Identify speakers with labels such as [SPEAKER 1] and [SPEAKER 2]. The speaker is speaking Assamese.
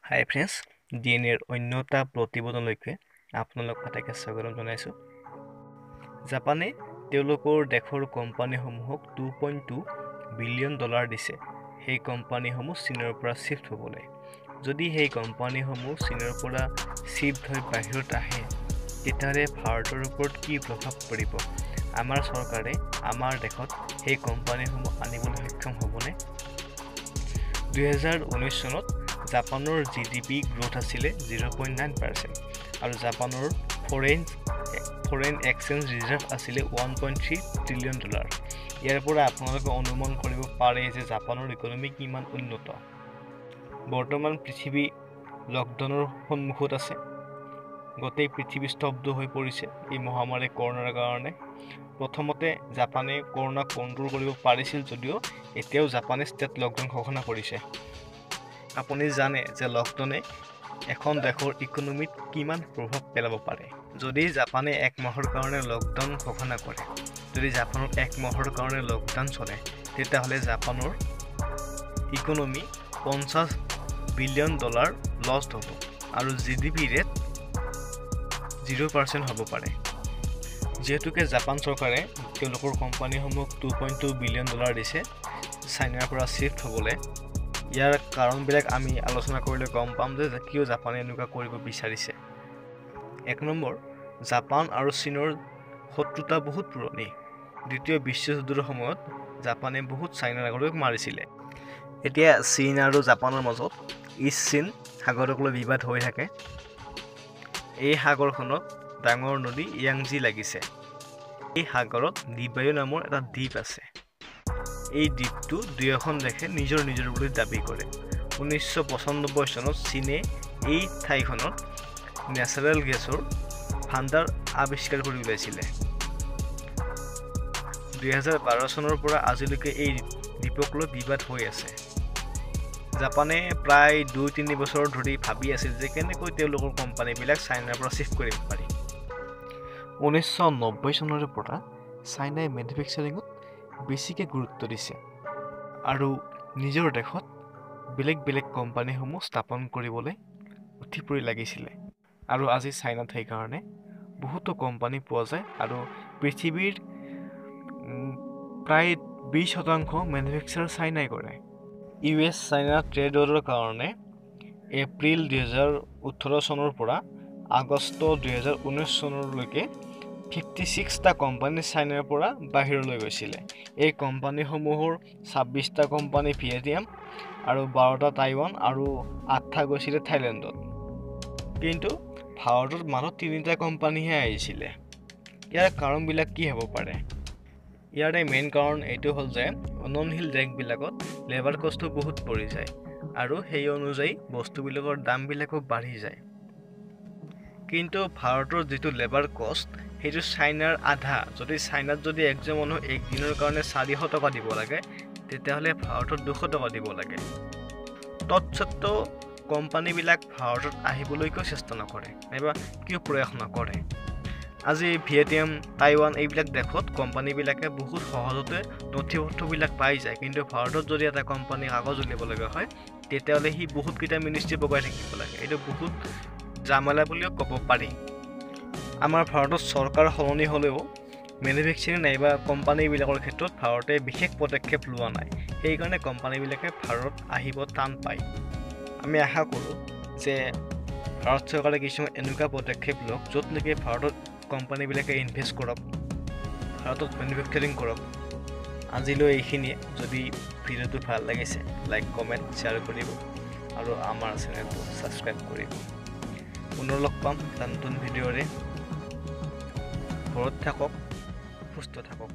[SPEAKER 1] হাই ফ্ৰেণ্ডছ, ডিএনএৰ অন্যতা প্ৰতিবেদনলৈকে আপোনালোক সকলোকে স্বাগতম জনাইছোঁ। জাপানে তেওঁলোকৰ দেশৰ কোম্পানীসমূহক $2.2 বিলিয়ন দিছে সেই কোম্পানীসমূহ চীনৰ পৰা শিফ্ট হ'বলৈ। যদি সেই কোম্পানীসমূহ চীনৰ পৰা শিফ্ট হৈ বাহিৰত আহে তেতিয়াহ'লে ভাৰতৰ ওপৰত কি প্ৰভাৱ পৰিব? আমাৰ চৰকাৰে আমাৰ দেশত সেই কোম্পানীসমূহ আনিবলৈ সক্ষম হ'বনে? 2019 চনত জাপানৰ GDP গ্ৰোথ আছিলে 0.9% আৰু জাপানৰ ফৰেইন এক্সচেঞ্জ ৰিজাৰ্ভ আছিলে $1.3 ট্ৰিলিয়ন। ইয়াৰ পৰা আপোনালোকে অনুমান কৰিব পাৰে যে জাপানৰ ইকনমি কিমান উন্নত। বৰ্তমান পৃথিৱী লকডাউনৰ সন্মুখত আছে। গোটেই পৃথিৱী স্তব্ধ হৈ পৰিছে এই মহামাৰী কৰোনাৰ কাৰণে। প্ৰথমতে জাপানে কৰোনা কণ্ট্ৰল কৰিব পাৰিছিল যদিও এতিয়াও জাপানে ষ্টেট লকডাউন ঘোষণা কৰিছে। আপুনি জানে যে লকডাউনে এখন দেশৰ ইকনমিত কিমান প্ৰভাৱ পেলাব পাৰে। যদি জাপানে এক মাহৰ কাৰণে লকডাউন ঘোষণা কৰে, যদি জাপানৰ এক মাহৰ কাৰণে লকডাউন চলে, তেতিয়াহ'লে জাপানৰ ইকনমি $50 বিলিয়ন লছ হ'ব আৰু GDP ৰেট 0% হ'ব পাৰে। যিহেতুকে জাপান চৰকাৰে তেওঁলোকৰ কোম্পানীসমূহক $2.2 বিলিয়ন দিছে চাইনাৰ পৰা শিফ্ট হ'বলৈ। ইয়াৰ কাৰণবিলাক আমি আলোচনা কৰিলে গম পাম যে কিয় জাপানে এনেকুৱা কৰিব বিচাৰিছে। 1 নম্বৰ, জাপান আৰু চীনৰ শত্ৰুতা বহুত পুৰণি। দ্বিতীয় বিশ্বযুদ্ধৰ সময়ত জাপানে বহুত চাইনাৰ নাগৰিকক মাৰিছিলে। এতিয়া চীন আৰু জাপানৰ মাজত ইষ্ট চীন সাগৰক লৈ বিবাদ হৈ থাকে। এই সাগৰখনত ডাঙৰ নদী য়াংজি লাগিছে। এই সাগৰত দিবায়ু নামৰ এটা দ্বীপ আছে। এই দ্বীপটো দুয়োখন দেশে নিজৰ বুলি দাবী কৰে। 1995 চনত চীনে এই ঠাইখনত নেচাৰেল গেছৰ ভাণ্ডাৰ আৱিষ্কাৰ কৰি উলিয়াইছিলে। 2012 চনৰ পৰা আজিলৈকে এই দ্বীপক লৈ বিবাদ হৈ আছে। জাপানে প্ৰায় 2-3 বছৰ ধৰি ভাবি আছিল যে কেনেকৈ তেওঁলোকৰ কোম্পানীবিলাক চাইনাৰ পৰা শিফ্ট কৰিব পাৰি। 1990 চনৰ পৰা চাইনাই মেনুফেকচাৰিঙত বেছিকৈ গুৰুত্ব দিছে আৰু নিজৰ দেশত বেলেগ কোম্পানীসমূহ স্থাপন কৰিবলৈ উঠি পৰি লাগিছিলে। আৰু আজি চাইনাত সেইকাৰণে বহুতো কোম্পানী পোৱা যায় আৰু পৃথিৱীৰ প্ৰায় 20% মেনুফেকচাৰ চাইনাই কৰে। US চাইনা ট্ৰেডৰ কাৰণে এপ্ৰিল 2018 চনৰ পৰা আগষ্ট 2019 চনলৈকে 56টা কোম্পানী চাইনাৰ পৰা বাহিৰলৈ গৈছিলে। এই কোম্পানীসমূহৰ 26টা কোম্পানী ভিয়েটনাম আৰু 12টা টাইৱান আৰু 8টা গৈছিলে থাইলেণ্ডত। কিন্তু ভাৰতত মাত্ৰ 3টা কোম্পানীহে আহিছিলে। ইয়াৰ কাৰণবিলাক কি হ'ব পাৰে? ইয়াৰে মেইন কাৰণ এইটো হ'ল যে উন্নয়নশীল দেশবিলাকত লেবাৰ কষ্টটো বহুত পৰি যায় আৰু সেই অনুযায়ী বস্তুবিলাকৰ দামবিলাকো বাঢ়ি যায়। কিন্তু ভাৰতৰ যিটো লেবাৰ কষ্ট সেইটো চাইনাৰ আধা। যদি চাইনাত যদি একজন মানুহ এক দিনৰ কাৰণে 400 টকা দিব লাগে, তেতিয়াহ'লে ভাৰতত 200 টকা দিব লাগে। তৎসত্ত্বেও কোম্পানীবিলাক ভাৰতত আহিবলৈকো চেষ্টা নকৰে নাইবা কিয় প্ৰয়াস নকৰে। আজি ভিয়েটনাম, টাইৱান এইবিলাক দেশত কোম্পানীবিলাকে বহুত সহজতে নথিপত্ৰবিলাক পাই যায়। কিন্তু ভাৰতত যদি এটা কোম্পানী কাগজ উলিয়াব লগা হয়, তেতিয়াহ'লে সি বহুতকেইটা মিনিষ্ট্ৰী বগাই থাকিব লাগে। এইটো বহুত জামেলা বুলিও ক'ব পাৰি। আমাৰ ভাৰতত চৰকাৰ সলনি হ'লেও মেনুফেকচাৰিং নাইবা কোম্পানীবিলাকৰ ক্ষেত্ৰত ভাৰতে বিশেষ পদক্ষেপ লোৱা নাই। সেইকাৰণে কোম্পানীবিলাকে ভাৰত আহিব টান পায়। আমি আশা কৰোঁ যে ভাৰত চৰকাৰে কিছুমান এনেকুৱা পদক্ষেপ লওক য'ত নেকি ভাৰতত কোম্পানীবিলাকে ইনভেষ্ট কৰক, ভাৰতত মেনুফেকচাৰিং কৰক। আজিলৈ এইখিনিয়ে। যদি ভিডিঅ'টো ভাল লাগিছে লাইক, কমেণ্ট, শ্বেয়াৰ কৰিব আৰু আমাৰ চেনেলটো ছাবস্ক্ৰাইব কৰিব। পুনৰ লগ পাম এটা নতুন ভিডিঅ'ৰে। ঘৰত থাকক, সুস্থ থাকক।